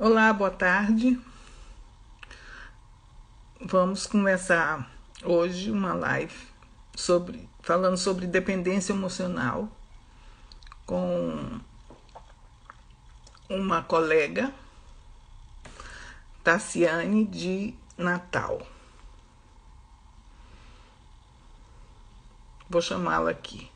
Olá, boa tarde. Vamos começar hoje uma live falando sobre dependência emocional com uma colega, Tassiane de Natal. Vou chamá-la aqui.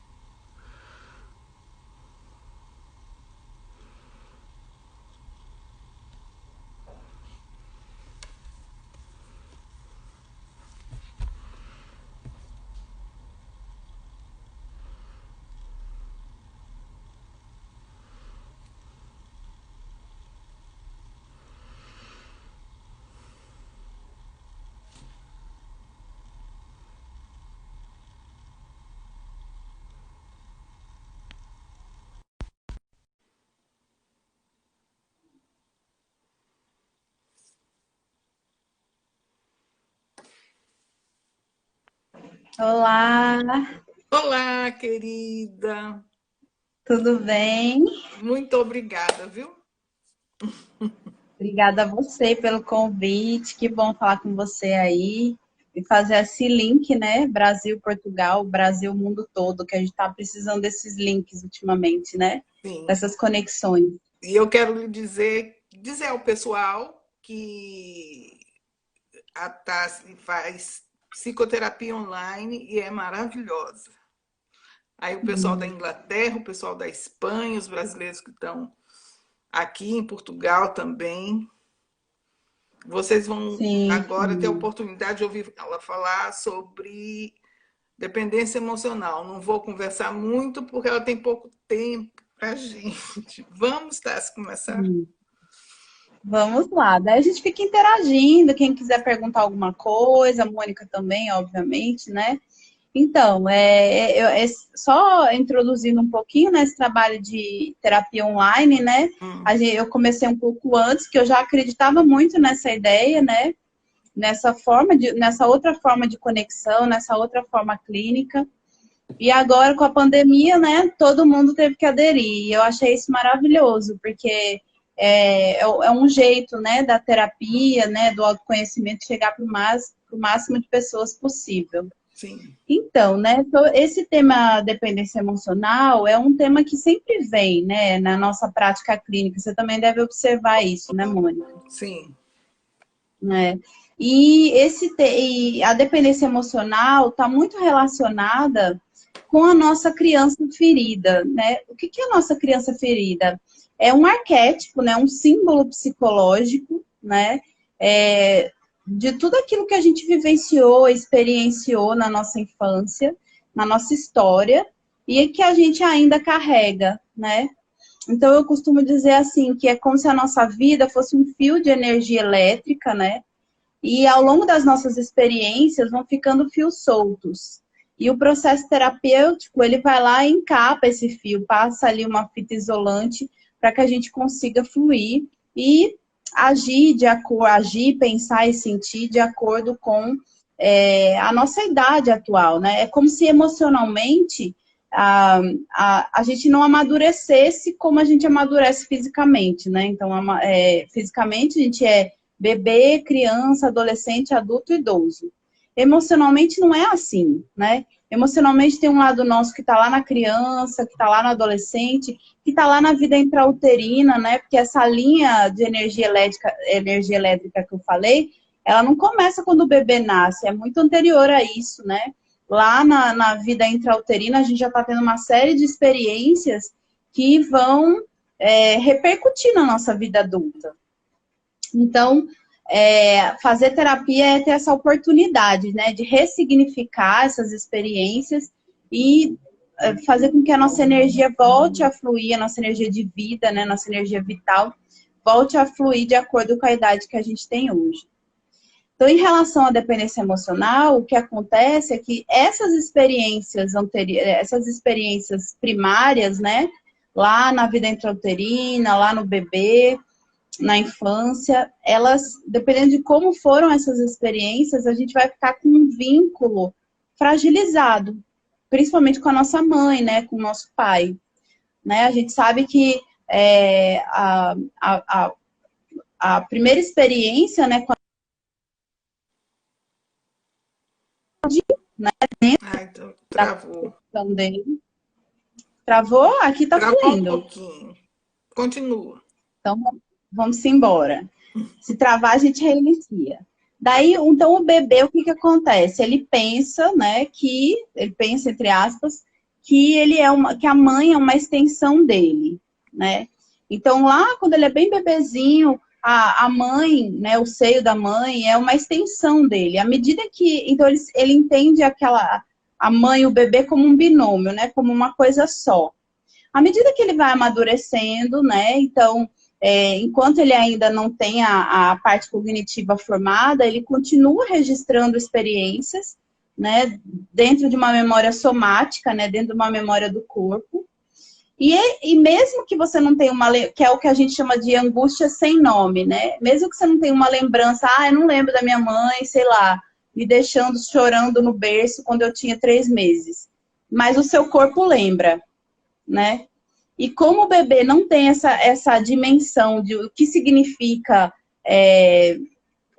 Olá, Olá, querida. tudo bem? Muito obrigada, viu? Obrigada a você pelo convite. Que bom falar com você aí e fazer esse link, né? Brasil, Portugal, Brasil, mundo todo, que a gente está precisando desses links ultimamente, né? Sim. Dessas conexões. E eu quero lhe dizer ao pessoal que a Tassi faz psicoterapia online e é maravilhosa. Aí o pessoal da Inglaterra, o pessoal da Espanha, os brasileiros que estão aqui em Portugal também. Vocês vão Sim, agora ter a sim. oportunidade de ouvir ela falar sobre dependência emocional. Não vou conversar muito porque ela tem pouco tempo para a gente. Vamos, Tassi, começar? Sim. Vamos lá. Daí a gente fica interagindo. Quem quiser perguntar alguma coisa, a Mônica também, obviamente, né? Então, só introduzindo um pouquinho nesse trabalho de terapia online, né? Hum, Eu comecei um pouco antes, que eu já acreditava muito nessa ideia, né? Nessa outra forma de conexão, nessa outra forma clínica. E agora, com a pandemia, né? Todo mundo teve que aderir. E eu achei isso maravilhoso, porque é um jeito, né, da terapia, né, do autoconhecimento chegar para o máximo de pessoas possível. sim, Então, né, esse tema dependência emocional é um tema que sempre vem, né, na nossa prática clínica. Você também deve observar isso, né, Mônica? sim, Né? E a dependência emocional está muito relacionada com a nossa criança ferida, né? O que é a nossa criança ferida? É um arquétipo, né? Um símbolo psicológico, né? É, de tudo aquilo que a gente vivenciou, experienciou na nossa infância, na nossa história, e que a gente ainda carrega, né? Então eu costumo dizer assim, que é como se a nossa vida fosse um fio de energia elétrica, né? E ao longo das nossas experiências vão ficando fios soltos. E o processo terapêutico, ele vai lá e encapa esse fio, passa ali uma fita isolante para que a gente consiga fluir e agir, pensar e sentir de acordo com a nossa idade atual, né? É como se emocionalmente a gente não amadurecesse como a gente amadurece fisicamente, né? Então, fisicamente a gente é bebê, criança, adolescente, adulto e idoso. Emocionalmente não é assim, né? Emocionalmente tem um lado nosso que está lá na criança, que está lá no adolescente, que está lá na vida intrauterina, né? Porque essa linha de energia elétrica que eu falei, ela não começa quando o bebê nasce, é muito anterior a isso, né? Lá na vida intrauterina, a gente já está tendo uma série de experiências que vão repercutir na nossa vida adulta. Então, fazer terapia é ter essa oportunidade, né, de ressignificar essas experiências e fazer com que a nossa energia volte a fluir, a nossa energia de vida, né, nossa energia vital, volte a fluir de acordo com a idade que a gente tem hoje. Então, em relação à dependência emocional, o que acontece é que essas experiências essas experiências primárias, né, lá na vida intrauterina, lá no bebê, na infância, elas, dependendo de como foram essas experiências, a gente vai ficar com um vínculo fragilizado, principalmente com a nossa mãe, né, com o nosso pai, né? A gente sabe que a primeira experiência, né, com a né, Ah, então travou. questão dele. Travou? Aqui tá Travou um fluindo. pouquinho. Continua. Então, vamos embora. Se travar, a gente reinicia. Daí, então, o bebê, o que que acontece? Ele pensa, né, ele pensa, entre aspas, que que a mãe é uma extensão dele, né? Então, lá, quando ele é bem bebezinho, a mãe, né, o seio da mãe é uma extensão dele. À medida que, então, ele entende a mãe e o bebê como um binômio, né, como uma coisa só. À medida que ele vai amadurecendo, né, então, enquanto ele ainda não tem a parte cognitiva formada, ele continua registrando experiências, né, dentro de uma memória somática, né, dentro de uma memória do corpo. E mesmo que você não tenha que é o que a gente chama de angústia sem nome, né, mesmo que você não tenha uma lembrança, eu não lembro da minha mãe, sei lá, me deixando chorando no berço quando eu tinha 3 meses. Mas o seu corpo lembra, né? E como o bebê não tem essa dimensão de o que significa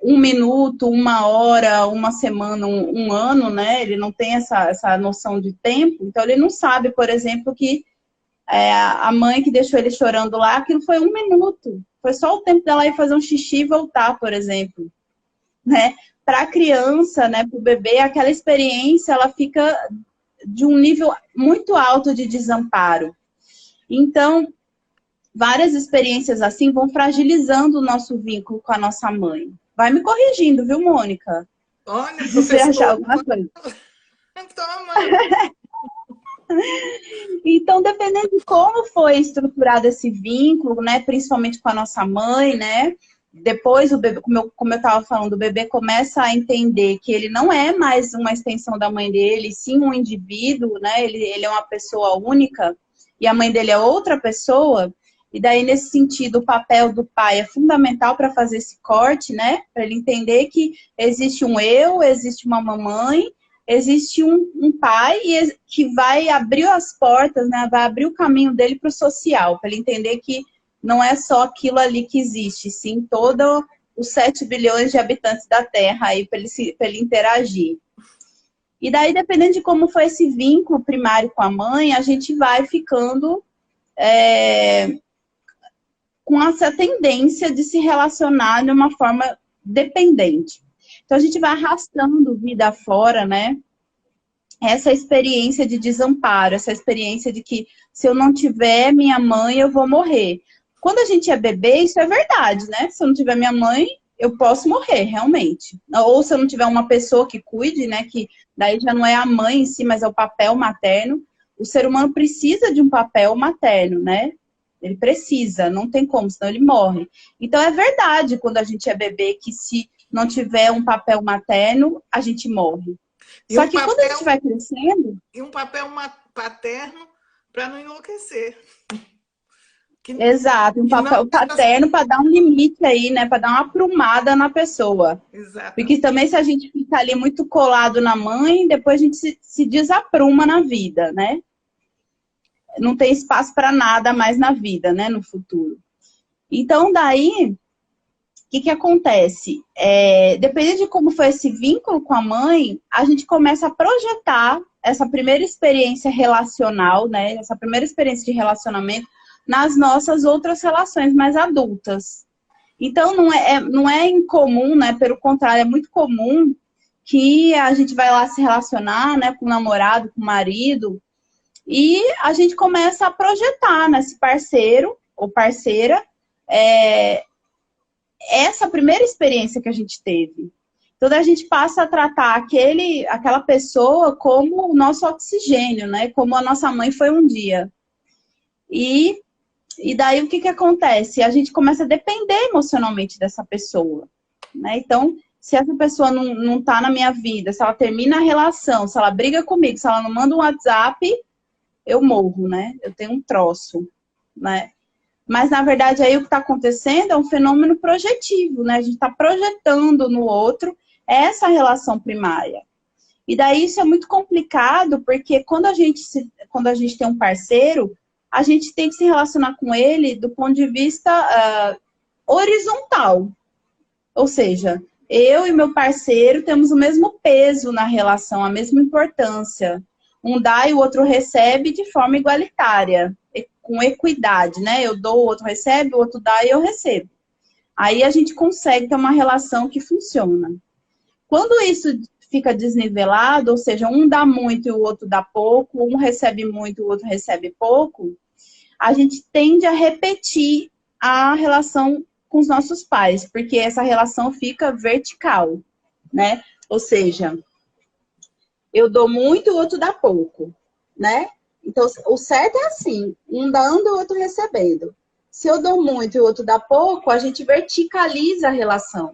1 minuto, 1 hora, 1 semana, um ano, né? Ele não tem essa noção de tempo, então ele não sabe, por exemplo, que a mãe que deixou ele chorando lá, aquilo foi 1 minuto. Foi só o tempo dela ir fazer um xixi e voltar, por exemplo. Né? Para a criança, né, para o bebê, aquela experiência ela fica de um nível muito alto de desamparo. Então, várias experiências assim vão fragilizando o nosso vínculo com a nossa mãe. Vai me corrigindo, viu, Mônica? Olha, Se você achar professor, alguma coisa. toma. Então, dependendo de como foi estruturado esse vínculo, né, principalmente com a nossa mãe, né, depois o bebê, como eu estava falando, o bebê começa a entender que ele não é mais uma extensão da mãe dele, sim um indivíduo, né, ele é uma pessoa única, e a mãe dele é outra pessoa, e daí, nesse sentido, o papel do pai é fundamental para fazer esse corte, né? Para ele entender que existe um eu, existe uma mamãe, existe um pai que vai abrir as portas, né? Vai abrir o caminho dele para o social, para ele entender que não é só aquilo ali que existe, sim todos os 7 bilhões de habitantes da Terra aí para ele interagir. E daí, dependendo de como foi esse vínculo primário com a mãe, a gente vai ficando com essa tendência de se relacionar de uma forma dependente. Então, a gente vai arrastando vida fora, né? Essa experiência de desamparo, essa experiência de que se eu não tiver minha mãe, eu vou morrer. Quando a gente é bebê, isso é verdade, né? Se eu não tiver minha mãe, eu posso morrer, realmente. Ou se eu não tiver uma pessoa que cuide, né? Que daí já não é a mãe em si, mas é o papel materno. O ser humano precisa de um papel materno, né? Ele precisa, não tem como, senão ele morre. Então é verdade quando a gente é bebê que se não tiver um papel materno, a gente morre. Só que quando a gente vai crescendo... E um papel paterno para não enlouquecer. Exato, um papel paterno para dar um limite aí, né? Para dar uma aprumada na pessoa. Exato. Porque também se a gente ficar ali muito colado na mãe, depois a gente se desapruma na vida, né? Não tem espaço para nada mais na vida, né? No futuro. Então, daí, o que acontece? Dependendo de como foi esse vínculo com a mãe, a gente começa a projetar essa primeira experiência relacional, né? Essa primeira experiência de relacionamento nas nossas outras relações mais adultas. Então, não é incomum, né? Pelo contrário, é muito comum que a gente vai lá se relacionar, né? Com o namorado, com o marido, e a gente começa a projetar nesse parceiro ou parceira essa primeira experiência que a gente teve. Então, a gente passa a tratar aquela pessoa como o nosso oxigênio, né? Como a nossa mãe foi um dia. E daí, o que acontece? A gente começa a depender emocionalmente dessa pessoa, né? Então, se essa pessoa não tá na minha vida, se ela termina a relação, se ela briga comigo, se ela não manda um WhatsApp, eu morro, né? Eu tenho um troço, né? Mas, na verdade, aí o que está acontecendo é um fenômeno projetivo, né? A gente está projetando no outro essa relação primária. E daí isso é muito complicado, porque quando a gente tem um parceiro, a gente tem que se relacionar com ele do ponto de vista horizontal. Ou seja, eu e meu parceiro temos o mesmo peso na relação, a mesma importância. Um dá e o outro recebe de forma igualitária, com equidade, né? Eu dou, o outro recebe, o outro dá e eu recebo. Aí a gente consegue ter uma relação que funciona. Quando isso fica desnivelado, ou seja, um dá muito e o outro dá pouco, um recebe muito e o outro recebe pouco, a gente tende a repetir a relação com os nossos pais, porque essa relação fica vertical, né? Ou seja, eu dou muito e o outro dá pouco, né? Então, o certo é assim, um dando e o outro recebendo. Se eu dou muito e o outro dá pouco, a gente verticaliza a relação.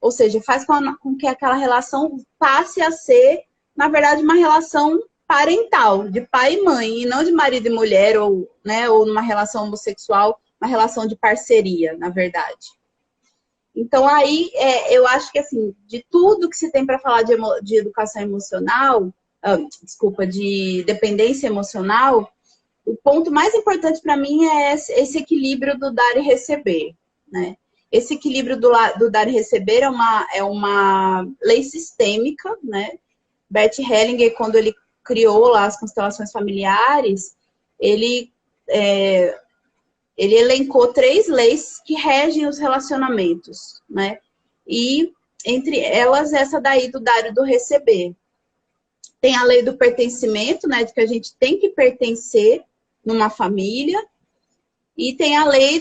Ou seja, faz com que aquela relação passe a ser, na verdade, uma relação parental, de pai e mãe, e não de marido e mulher, ou, né, ou numa relação homossexual, uma relação de parceria, na verdade. Então, aí, eu acho que, assim, de tudo que se tem para falar de educação emocional, de dependência emocional, o ponto mais importante para mim é esse equilíbrio do dar e receber, né? Esse equilíbrio do dar e receber é uma lei sistêmica, né? Bert Hellinger, quando ele criou lá as constelações familiares, ele elencou 3 leis que regem os relacionamentos, né? E entre elas, essa daí do dar e do receber. Tem a lei do pertencimento, né? De que a gente tem que pertencer numa família. E tem a lei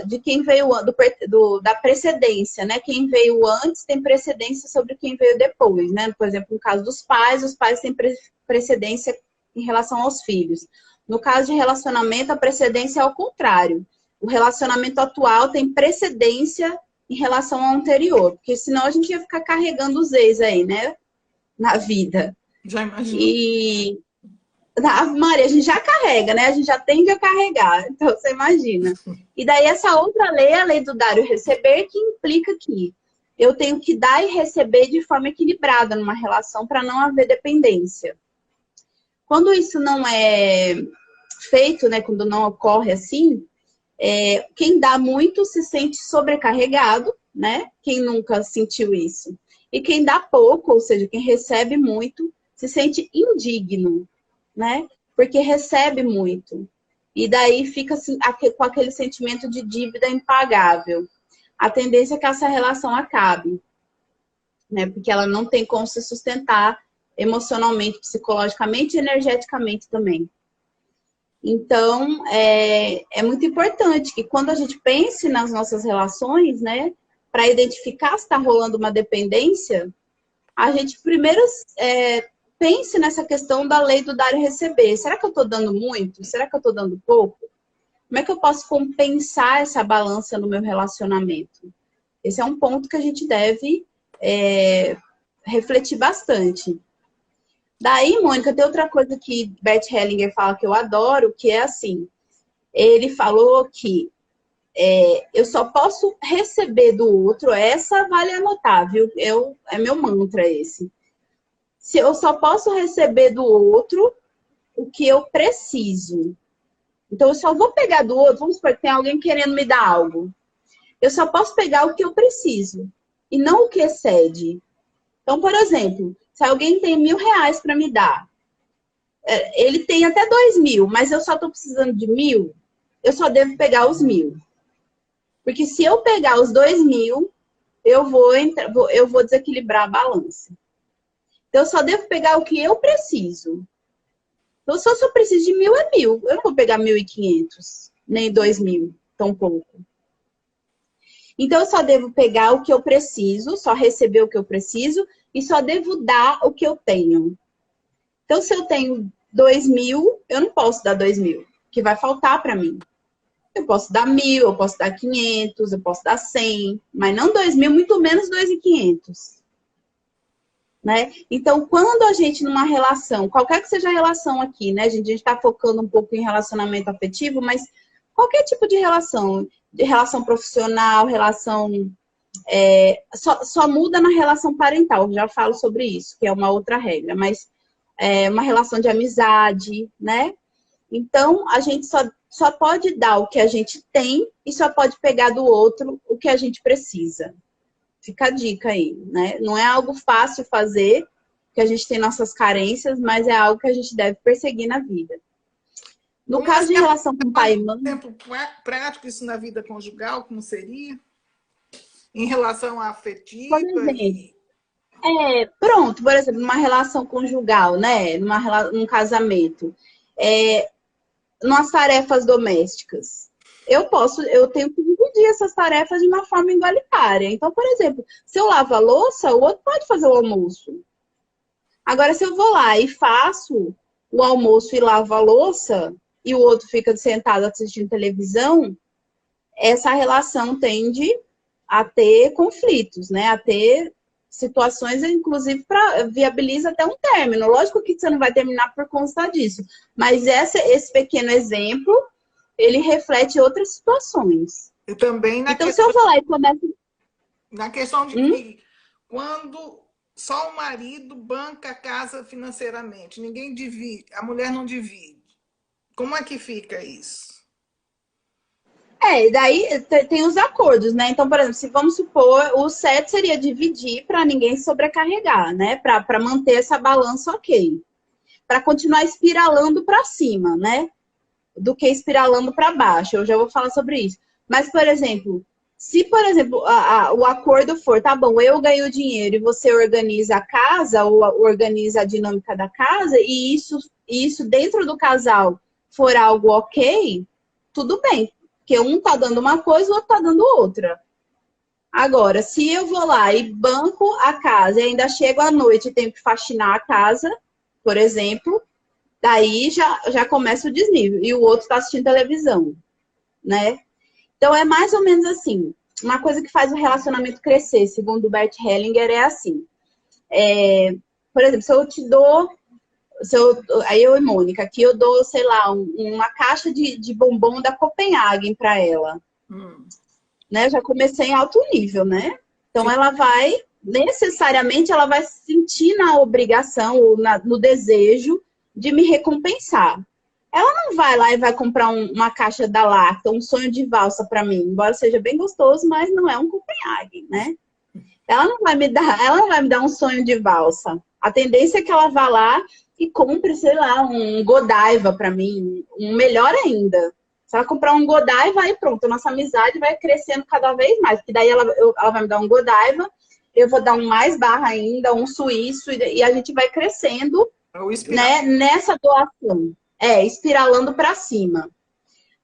de quem veio da precedência, né? Quem veio antes tem precedência sobre quem veio depois, né? Por exemplo, no caso dos pais, os pais têm precedência em relação aos filhos. No caso de relacionamento, a precedência é ao contrário. O relacionamento atual tem precedência em relação ao anterior, porque senão a gente ia ficar carregando os ex aí, né? Na vida. Já imagino. E Ave Maria, a gente já carrega, né? A gente já tende a carregar. Então, você imagina. E daí, essa outra lei, a lei do dar e receber, que implica que eu tenho que dar e receber de forma equilibrada numa relação para não haver dependência. Quando isso não é feito, né? Quando não ocorre assim, quem dá muito se sente sobrecarregado, né? Quem nunca sentiu isso. E quem dá pouco, ou seja, quem recebe muito, se sente indigno, né? Porque recebe muito. E daí fica assim, com aquele sentimento de dívida impagável. A tendência é que essa relação acabe, né? Porque ela não tem como se sustentar emocionalmente, psicologicamente e energeticamente também. Então, é muito importante que quando a gente pense nas nossas relações, né? Para identificar se está rolando uma dependência, a gente primeiro pense nessa questão da lei do dar e receber. Será que eu estou dando muito? Será que eu estou dando pouco? Como é que eu posso compensar essa balança no meu relacionamento? Esse é um ponto que a gente deve refletir bastante. Daí, Mônica, tem outra coisa que Bert Hellinger fala que eu adoro, que é assim, ele falou que eu só posso receber do outro, essa vale anotar, viu? É meu mantra esse. Se eu só posso receber do outro o que eu preciso. Então, eu só vou pegar do outro, vamos supor que tem alguém querendo me dar algo. Eu só posso pegar o que eu preciso e não o que excede. Então, por exemplo, se alguém tem R$1.000 para me dar, ele tem até 2.000, mas eu só estou precisando de 1.000, eu só devo pegar os 1.000. Porque se eu pegar os 2.000, eu vou desequilibrar a balança. Então, eu só devo pegar o que eu preciso. Então, se eu só preciso de 1.000, é 1.000. Eu não vou pegar 1.500, nem 2.000, tão pouco. Então, eu só devo pegar o que eu preciso, só receber o que eu preciso e só devo dar o que eu tenho. Então, se eu tenho 2.000, eu não posso dar 2.000, que vai faltar para mim. Eu posso dar 1.000, eu posso dar 500, eu posso dar 100, mas não 2.000, muito menos 2.500. Né? Então, quando a gente numa relação, qualquer que seja a relação aqui, né? A gente está focando um pouco em relacionamento afetivo, mas qualquer tipo de relação profissional, relação... só muda na relação parental, já falo sobre isso, que é uma outra regra, mas uma relação de amizade, né? Então, a gente só pode dar o que a gente tem e só pode pegar do outro o que a gente precisa. Fica a dica aí, né? Não é algo fácil fazer, que a gente tem nossas carências, mas é algo que a gente deve perseguir na vida. No caso de relação com pai e mãe... Um exemplo prático isso na vida conjugal, como seria? Em relação à afetiva? Por exemplo, pronto, por exemplo, numa relação conjugal, né? Num casamento. Nas tarefas domésticas. Eu tenho que dividir essas tarefas de uma forma igualitária. Então, por exemplo, se eu lavo a louça, o outro pode fazer o almoço. Agora, se eu vou lá e faço o almoço e lavo a louça, e o outro fica sentado assistindo televisão, essa relação tende a ter conflitos, né? A ter situações, inclusive, viabiliza até um término. Lógico que você não vai terminar por conta disso, mas esse pequeno exemplo, ele reflete outras situações. E também então, se eu vou lá e começo... Na questão de que quando só o marido banca a casa financeiramente, ninguém divide, a mulher não divide. Como é que fica isso? Daí tem os acordos, né? Então, por exemplo, se vamos supor, o certo seria dividir para ninguém sobrecarregar, né? Para manter essa balança ok. Para continuar espiralando para cima, né? Do que espiralando para baixo. Eu já vou falar sobre isso. Mas, por exemplo, se, por exemplo, o acordo for, tá bom, eu ganho dinheiro e você organiza a casa, ou organiza a dinâmica da casa, e isso dentro do casal for algo ok, tudo bem. Porque um tá dando uma coisa, o outro tá dando outra. Agora, se eu vou lá e banco a casa e ainda chego à noite e tenho que faxinar a casa, por exemplo, daí já começa o desnível. E o outro tá assistindo televisão, né? Então, é mais ou menos assim. Uma coisa que faz o relacionamento crescer, segundo o Bert Hellinger, é assim. Por exemplo, se eu te dou... aí eu e Mônica, aqui eu dou, sei lá, uma caixa de bombom da Copenhagen para ela. Né? Já comecei em alto nível, né? Então, sim, ela vai, necessariamente, ela vai se sentir na obrigação, ou no desejo de me recompensar. Ela não vai lá e vai comprar uma caixa da Lacta, um sonho de valsa para mim, embora seja bem gostoso, mas não é um Copenhagen, né? Ela não vai me dar um sonho de valsa. A tendência é que ela vá lá e compre, sei lá, um Godiva para mim, um melhor ainda. Se ela comprar um Godiva, aí pronto, nossa amizade vai crescendo cada vez mais. Porque daí ela vai me dar um Godiva, eu vou dar um mais barra ainda, um suíço, e a gente vai crescendo, né, nessa doação. Espiralando para cima.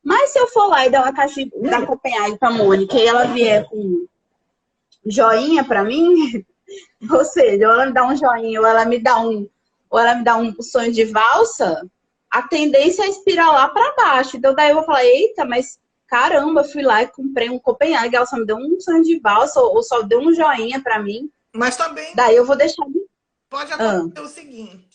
Mas se eu for lá e dar uma caixa da Copenhagen pra Mônica e ela vier com joinha para mim, ou seja, ou ela me dá um joinha, ou ela me dá um sonho de valsa, a tendência é espiralar para baixo. Então, daí eu vou falar, eita, mas caramba, fui lá e comprei um Copenhagen, ela só me deu um sonho de valsa, ou só deu um joinha para mim. Mas também... Daí eu vou deixar... Pode acontecer o seguinte,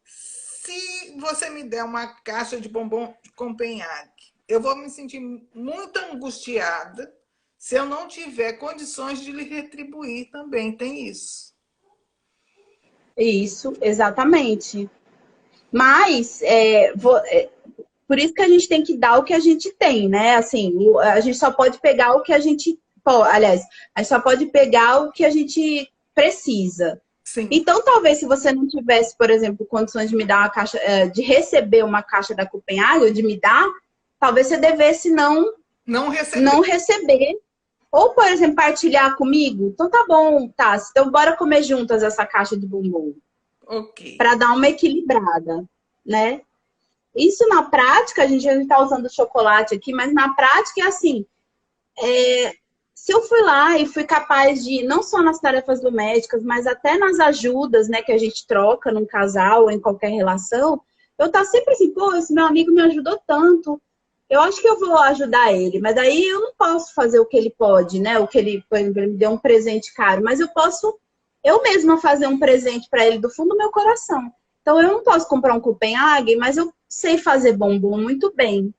se você me der uma caixa de bombom de Copenhagen, eu vou me sentir muito angustiada se eu não tiver condições de lhe retribuir também. Tem isso. Isso, exatamente. Mas, por isso que a gente tem que dar o que a gente tem, né? Assim, a gente só pode pegar o que a gente... Aliás, a gente só pode pegar o que a gente precisa. Sim. Então, talvez, se você não tivesse, por exemplo, condições de me dar uma caixa, de receber uma caixa da Copenhagen, ou de me dar, talvez você devesse não receber. Ou, por exemplo, partilhar comigo. Então, tá bom, tá. Então, bora comer juntas essa caixa de bombom. Ok. Para dar uma equilibrada, né? Isso, na prática, a gente tá usando chocolate aqui, mas na prática é assim... Se eu fui lá e fui capaz de, não só nas tarefas domésticas, mas até nas ajudas, né, que a gente troca num casal ou em qualquer relação, eu tá sempre assim, pô, esse meu amigo me ajudou tanto, eu acho que eu vou ajudar ele, mas aí eu não posso fazer o que ele pode, né, o que ele, por exemplo, ele me deu um presente caro, mas eu posso eu mesma fazer um presente para ele do fundo do meu coração. Então eu não posso comprar um Copenhagen, mas eu sei fazer bombom muito bem.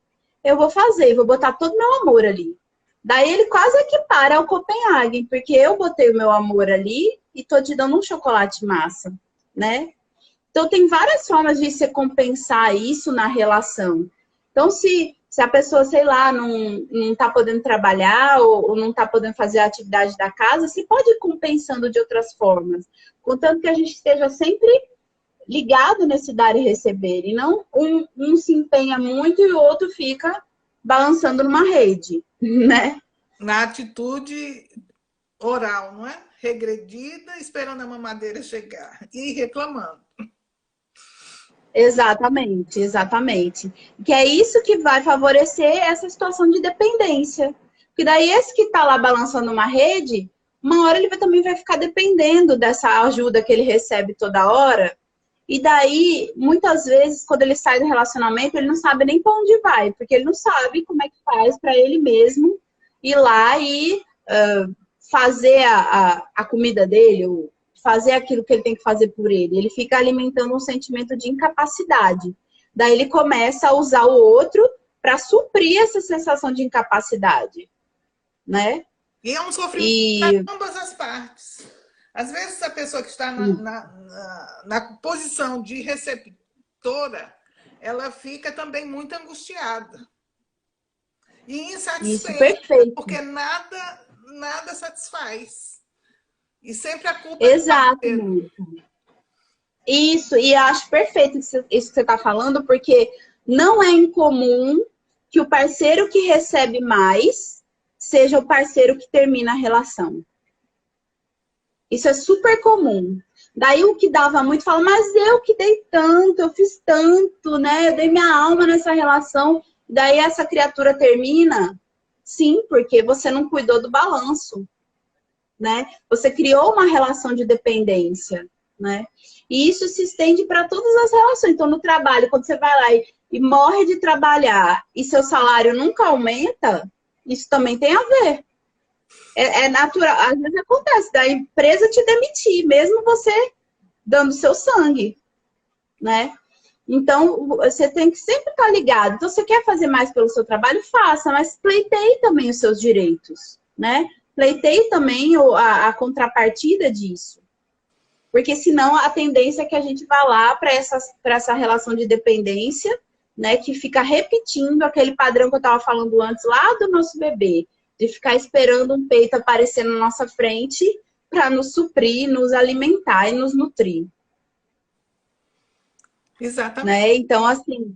Eu vou fazer, vou botar todo o meu amor ali. Daí ele quase equipara ao Copenhagen, porque eu botei o meu amor ali e tô te dando um chocolate massa, né? Então tem várias formas de você compensar isso na relação. Então, se a pessoa, sei lá, não tá podendo trabalhar ou não tá podendo fazer a atividade da casa, você pode ir compensando de outras formas. Contanto que a gente esteja sempre ligado nesse dar e receber. E não um se empenha muito e o outro fica balançando numa rede, né? Na atitude oral, não é? Regredida, esperando a mamadeira chegar e reclamando. Exatamente, exatamente. Que é isso que vai favorecer essa situação de dependência. Porque daí esse que está lá balançando uma rede, uma hora ele também vai ficar dependendo dessa ajuda que ele recebe toda hora. E daí, muitas vezes, quando ele sai do relacionamento, ele não sabe nem para onde vai, porque ele não sabe como é que faz para ele mesmo ir lá e fazer a comida dele, ou fazer aquilo que ele tem que fazer por ele. Ele fica alimentando um sentimento de incapacidade. Daí ele começa a usar o outro para suprir essa sensação de incapacidade, né? E é um sofrimento para ambas as partes. Às vezes a pessoa que está na posição de receptora, ela fica também muito angustiada e insatisfeita, porque nada satisfaz. E sempre a culpa Exato. Isso, e acho perfeito isso que você está falando, porque não é incomum que o parceiro que recebe mais seja o parceiro que termina a relação. Isso é super comum. Daí o que dava muito fala, mas eu que dei tanto, eu fiz tanto, né? Eu dei minha alma nessa relação. Daí essa criatura termina? Sim, porque você não cuidou do balanço, né? Você criou uma relação de dependência, né? E isso se estende para todas as relações. Então, no trabalho, quando você vai lá e morre de trabalhar e seu salário nunca aumenta, isso também tem a ver. É natural, às vezes acontece da empresa te demitir, mesmo você dando seu sangue, né? Então, você tem que sempre estar ligado. Então, você quer fazer mais pelo seu trabalho? Faça, mas pleiteie também os seus direitos, né? Pleiteie também a contrapartida disso. Porque senão a tendência é que a gente vá lá para essa relação de dependência, né? Que fica repetindo aquele padrão que eu estava falando antes, lá do nosso bebê. De ficar esperando um peito aparecer na nossa frente para nos suprir, nos alimentar e nos nutrir. Exatamente. Né? Então, assim,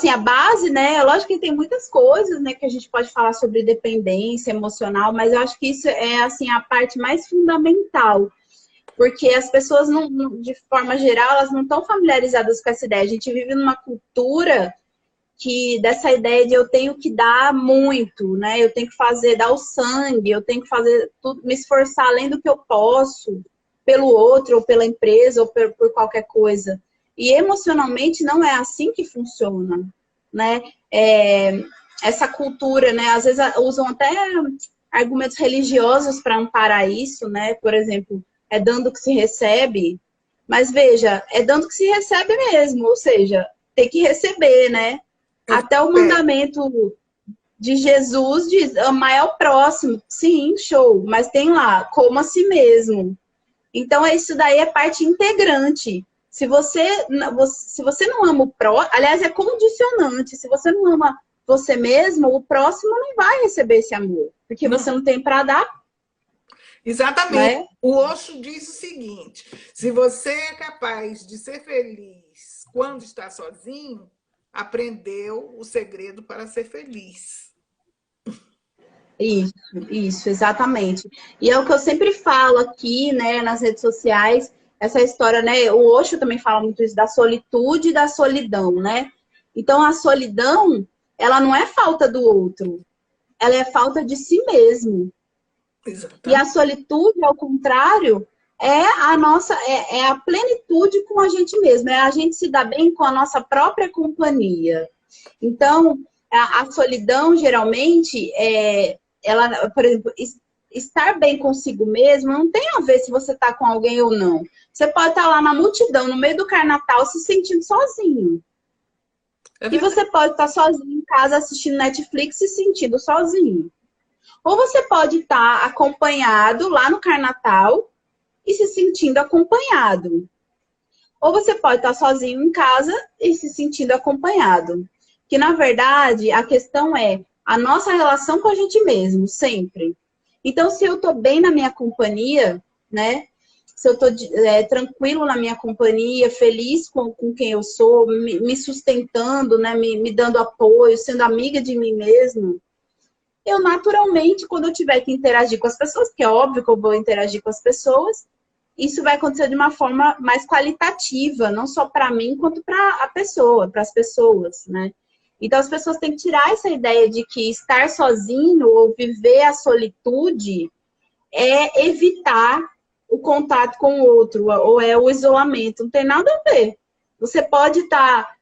a base, né? Lógico que tem muitas coisas, né, que a gente pode falar sobre dependência emocional, mas eu acho que isso é, assim, a parte mais fundamental. Porque as pessoas, de forma geral, elas não estão familiarizadas com essa ideia. A gente vive numa cultura dessa ideia de eu tenho que dar muito, né? Eu tenho que dar o sangue, eu tenho que fazer tudo, me esforçar além do que eu posso, pelo outro, ou pela empresa, ou por qualquer coisa. E emocionalmente não é assim que funciona, né? Essa cultura, né? Às vezes usam até argumentos religiosos para amparar isso, né? Por exemplo, é dando que se recebe. Mas veja, é dando que se recebe mesmo, ou seja, tem que receber, né? Até o mandamento de Jesus diz, amar ao próximo. Sim, show. Mas tem lá, como a si mesmo. Então, isso daí é parte integrante. Se você não ama o próximo, aliás, é condicionante. Se você não ama você mesmo, o próximo não vai receber esse amor. Porque você não tem para dar. Exatamente. Né? O Osho diz o seguinte, se você é capaz de ser feliz quando está sozinho, aprendeu o segredo para ser feliz. Isso, exatamente. E é o que eu sempre falo aqui, né, nas redes sociais, essa história, né, o Osho também fala muito isso da solitude e da solidão, né? Então, a solidão, ela não é falta do outro, ela é falta de si mesmo. Exatamente. E a solitude, ao contrário, é a plenitude com a gente mesmo, é a gente se dar bem com a nossa própria companhia. Então, a solidão, geralmente, ela, por exemplo, estar bem consigo mesmo não tem a ver se você está com alguém ou não. Você pode estar lá na multidão, no meio do carnaval, se sentindo sozinho. E você pode estar sozinho em casa assistindo Netflix se sentindo sozinho. Ou você pode estar acompanhado lá no carnaval e se sentindo acompanhado. ou você pode estar sozinho em casa e se sentindo acompanhado. Que, na verdade, a questão é a nossa relação com a gente mesmo, sempre. Então, se eu estou bem na minha companhia, né? Se eu estou tranquilo na minha companhia, feliz com quem eu sou, me sustentando, né? Me dando apoio, sendo amiga de mim mesmo, eu naturalmente, quando eu tiver que interagir com as pessoas, porque é óbvio que eu vou interagir com as pessoas, isso vai acontecer de uma forma mais qualitativa, não só para mim, quanto para a pessoa, para as pessoas, né? Então, as pessoas têm que tirar essa ideia de que estar sozinho ou viver a solitude é evitar o contato com o outro, ou é o isolamento. Não tem nada a ver. Você pode estar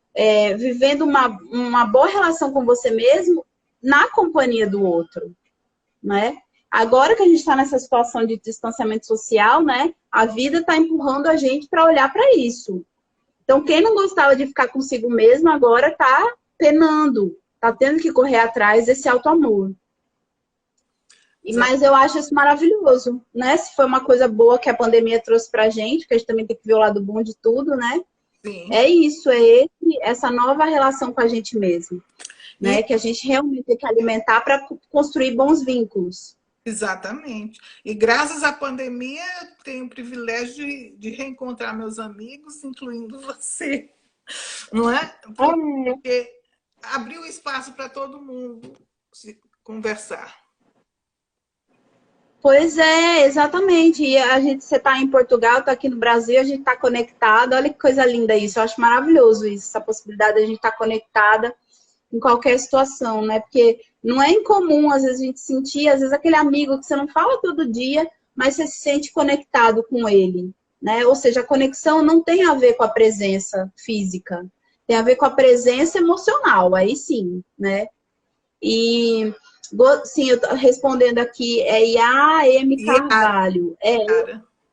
vivendo uma boa relação com você mesmo na companhia do outro, né? Agora que a gente está nessa situação de distanciamento social, né? A vida está empurrando a gente para olhar para isso. Então, quem não gostava de ficar consigo mesmo, agora está penando, está tendo que correr atrás desse auto-amor. Mas eu acho isso maravilhoso, né? Se foi uma coisa boa que a pandemia trouxe pra gente, porque a gente também tem que ver o lado bom de tudo, né? Sim. É isso, é essa nova relação com a gente mesmo, né? Que a gente realmente tem que alimentar para construir bons vínculos. Exatamente. E graças à pandemia, eu tenho o privilégio de reencontrar meus amigos, incluindo você, não é? Porque abriu espaço para todo mundo se conversar. Pois é, exatamente. E você está em Portugal, está aqui no Brasil, a gente está conectada. Olha que coisa linda isso. Eu acho maravilhoso isso, essa possibilidade de a gente estar conectada em qualquer situação, né? Porque não é incomum, às vezes, a gente sentir, às vezes, aquele amigo que você não fala todo dia, mas você se sente conectado com ele, né? Ou seja, a conexão não tem a ver com a presença física, tem a ver com a presença emocional, aí sim, né? E sim, eu tô respondendo aqui, é IAM Carvalho.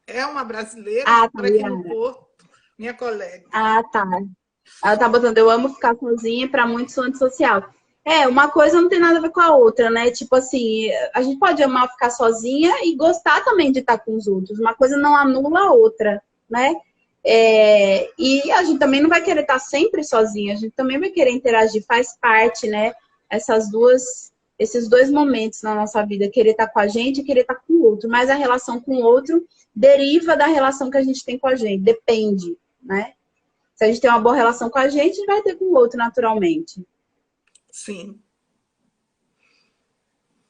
É uma brasileira, tá, aqui no Porto, minha colega. Tá. Ela tá botando, eu amo ficar sozinha, para muitos sou antissocial. Uma coisa não tem nada a ver com a outra, né? Tipo assim, a gente pode amar ficar sozinha e gostar também de estar com os outros. Uma coisa não anula a outra, né? E a gente também não vai querer estar sempre sozinha, a gente também vai querer interagir, faz parte, né? Esses dois momentos na nossa vida, querer estar com a gente e querer estar com o outro. Mas a relação com o outro deriva da relação que a gente tem com a gente, depende, né? Se a gente tem uma boa relação com a gente vai ter com o outro naturalmente. Sim.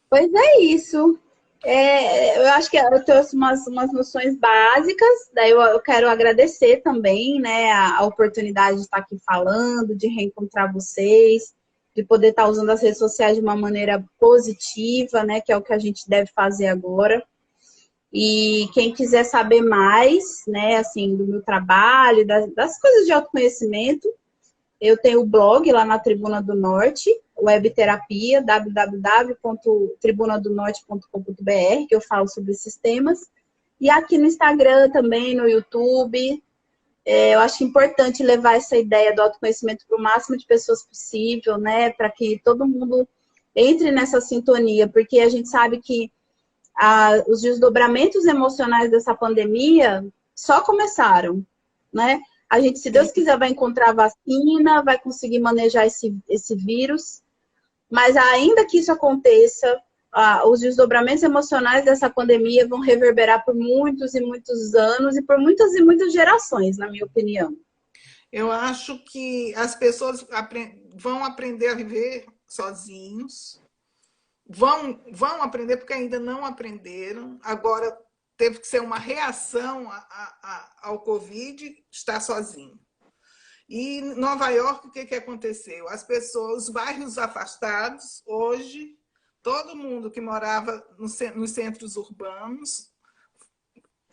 Pois é isso. Eu acho que eu trouxe umas noções básicas, daí eu quero agradecer também, né, a oportunidade de estar aqui falando, de reencontrar vocês, de poder estar usando as redes sociais de uma maneira positiva, né, que é o que a gente deve fazer agora. E quem quiser saber mais, né, assim, do meu trabalho, das coisas de autoconhecimento, eu tenho o blog lá na Tribuna do Norte, Webterapia, www.tribunadonorte.com.br, que eu falo sobre esses temas. E aqui no Instagram também, no YouTube. Eu acho importante levar essa ideia do autoconhecimento para o máximo de pessoas possível, né, para que todo mundo entre nessa sintonia, porque a gente sabe que os desdobramentos emocionais dessa pandemia só começaram, né? A gente, se Deus quiser, vai encontrar vacina, vai conseguir manejar esse vírus, mas ainda que isso aconteça, os desdobramentos emocionais dessa pandemia vão reverberar por muitos e muitos anos e por muitas e muitas gerações, na minha opinião. Eu acho que as pessoas vão aprender a viver sozinhos, vão aprender porque ainda não aprenderam. Agora teve que ser uma reação ao Covid, estar sozinho. E em Nova York, o que aconteceu? As pessoas, os bairros afastados, hoje, todo mundo que morava nos centros urbanos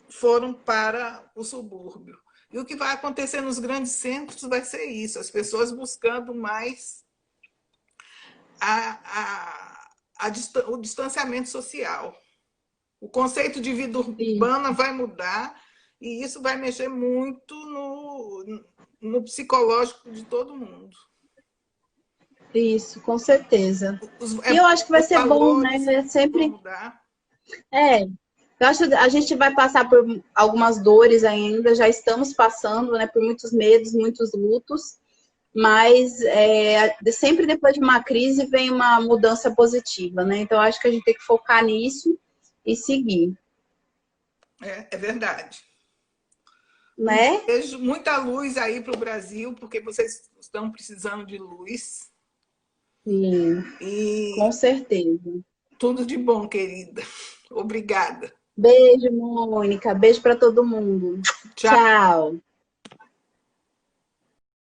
foram para o subúrbio. E o que vai acontecer nos grandes centros vai ser isso, as pessoas buscando mais o distanciamento social. O conceito de vida urbana vai mudar e isso vai mexer muito no psicológico de todo mundo. Isso, com certeza. E eu acho que vai ser bom, né? Sempre. Eu acho que a gente vai passar por algumas dores ainda, já estamos passando, né, por muitos medos, muitos lutos, mas sempre depois de uma crise vem uma mudança positiva, né? Então, acho que a gente tem que focar nisso e seguir, É verdade. Um né? beijo, muita luz aí para o Brasil, porque vocês estão precisando de luz. Sim, com E certeza. tudo de bom, querida. Obrigada. Beijo, Mônica. Beijo para todo mundo. Tchau. Tchau.